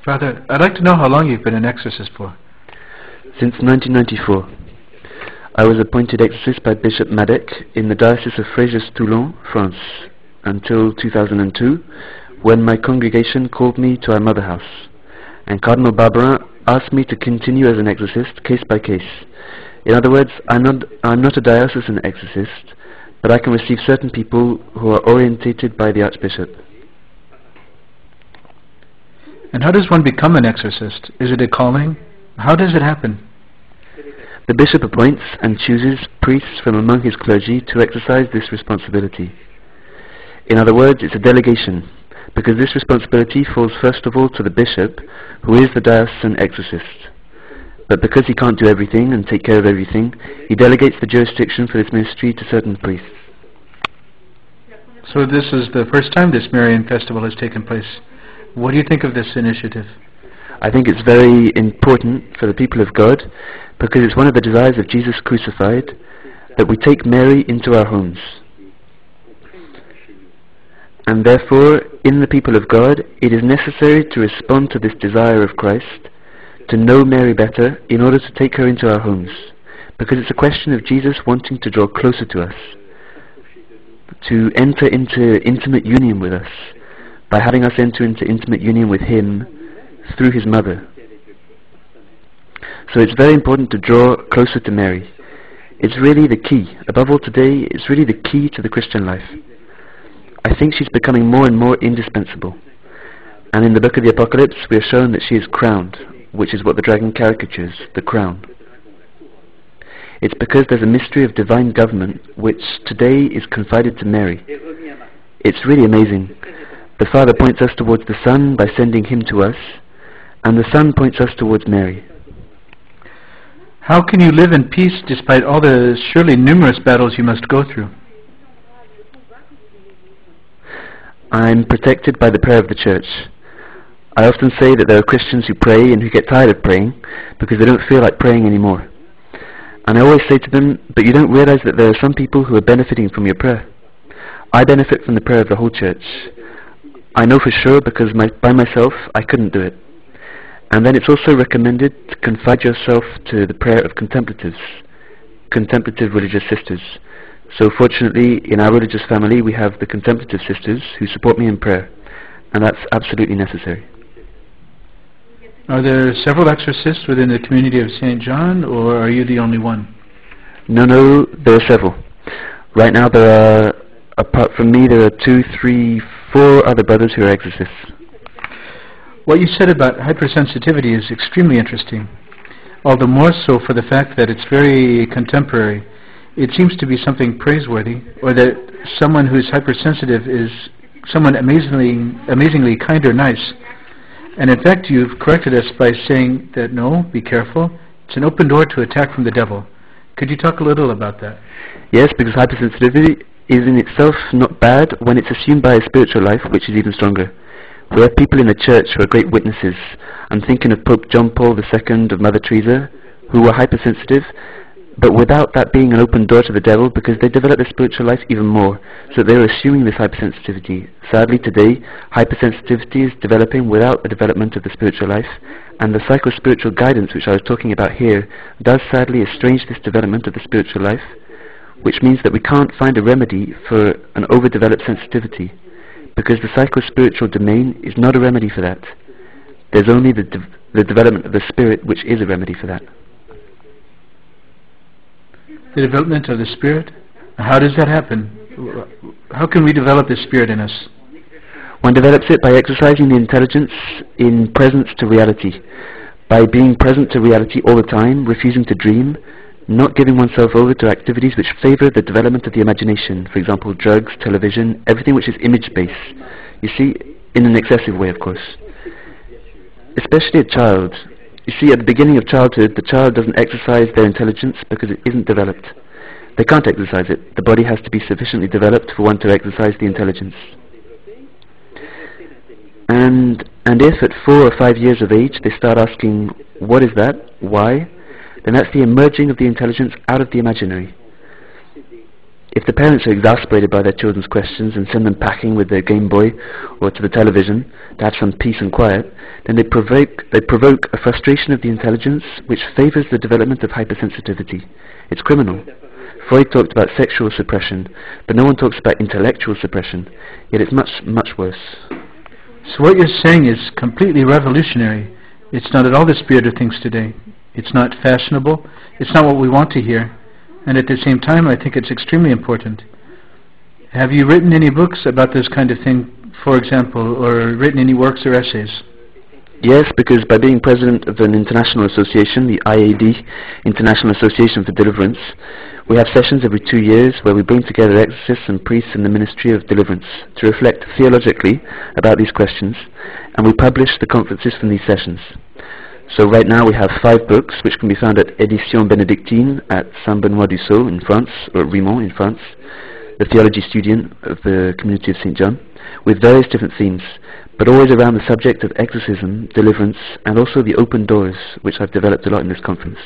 Father, I'd like to know how long you've been an exorcist for. Since 1994. I was appointed exorcist by Bishop Madec in the Diocese of Fréjus-Toulon, France, until 2002, when my congregation called me to our mother house, and Cardinal Barbarin asked me to continue as an exorcist, case by case. In other words, I'm not a diocesan exorcist, but I can receive certain people who are orientated by the Archbishop. And how does one become an exorcist? Is it a calling? How does it happen? The bishop appoints and chooses priests from among his clergy to exercise this responsibility. In other words, it's a delegation, because this responsibility falls first of all to the bishop, who is the diocesan exorcist. But because he can't do everything and take care of everything, he delegates the jurisdiction for this ministry to certain priests. So this is the first time this Marian festival has taken place. What do you think of this initiative? I think it's very important for the people of God, because it's one of the desires of Jesus crucified, that we take Mary into our homes. And therefore, in the people of God, it is necessary to respond to this desire of Christ, to know Mary better, in order to take her into our homes. Because it's a question of Jesus wanting to draw closer to us, to enter into intimate union with us, by having us enter into intimate union with Him through His mother. So it's very important to draw closer to Mary. It's really the key. Above all today, it's really the key to the Christian life. I think she's becoming more and more indispensable. And in the book of the Apocalypse, we are shown that she is crowned, which is what the dragon caricatures, the crown. It's because there's a mystery of divine government which today is confided to Mary. It's really amazing. The Father points us towards the Son by sending Him to us, and the Son points us towards Mary. How can you live in peace despite all the surely numerous battles you must go through? I'm protected by the prayer of the Church. I often say that there are Christians who pray and who get tired of praying because they don't feel like praying anymore. And I always say to them, but you don't realize that there are some people who are benefiting from your prayer. I benefit from the prayer of the whole Church. I know for sure because by myself I couldn't do it. And then it's also recommended to confide yourself to the prayer of contemplative religious sisters. So fortunately, in our religious family, we have the contemplative sisters who support me in prayer, and that's absolutely necessary. Are there several exorcists within the community of St. John, or are you the only one? No, there are several. Right now there are, apart from me, there are 2, 3, 4 other brothers who are exorcists. What you said about hypersensitivity is extremely interesting, all the more so for the fact that it's very contemporary. It seems to be something praiseworthy, or that someone who is hypersensitive is someone amazingly kind or nice. And in fact, you've corrected us by saying that no, be careful, it's an open door to attack from the devil. Could you talk a little about that? Yes, because hypersensitivity is in itself not bad when it's assumed by a spiritual life, which is even stronger. We have people in the Church who are great witnesses. I'm thinking of Pope John Paul II of Mother Teresa, who were hypersensitive, but without that being an open door to the devil, because they develop their spiritual life even more, so they were assuming this hypersensitivity. Sadly today, hypersensitivity is developing without the development of the spiritual life, and the psycho-spiritual guidance which I was talking about here does sadly estrange this development of the spiritual life, which means that we can't find a remedy for an overdeveloped sensitivity, because the psycho-spiritual domain is not a remedy for that. There's only the development of the spirit which is a remedy for that. The development of the spirit? How does that happen? How can we develop the spirit in us? One develops it by exercising the intelligence in presence to reality, by being present to reality all the time, refusing to dream, not giving oneself over to activities which favor the development of the imagination, for example, drugs, television, everything which is image-based. You see, in an excessive way, of course. Especially a child. You see, at the beginning of childhood, the child doesn't exercise their intelligence because it isn't developed. They can't exercise it. The body has to be sufficiently developed for one to exercise the intelligence. And if at 4 or 5 years of age they start asking, what is that? Why? Then that's the emerging of the intelligence out of the imaginary. If the parents are exasperated by their children's questions and send them packing with their Game Boy or to the television to have some peace and quiet, then they provoke a frustration of the intelligence which favours the development of hypersensitivity. It's criminal. Freud talked about sexual suppression, but no one talks about intellectual suppression, yet it's much, much worse. So what you're saying is completely revolutionary. It's not at all the spirit of things today. It's not fashionable. It's not what we want to hear. And at the same time, I think it's extremely important. Have you written any books about this kind of thing, for example, or written any works or essays? Yes, because by being president of an international association, the IAD, International Association for Deliverance, we have sessions every 2 years where we bring together exorcists and priests in the Ministry of Deliverance to reflect theologically about these questions, and we publish the conferences from these sessions. So right now we have 5 books which can be found at Éditions Bénédictines at Saint-Benoît-du-Sault in France, or at Rimont in France, the theology student of the community of St. John, with various different themes, but always around the subject of exorcism, deliverance, and also the open doors, which I've developed a lot in this conference.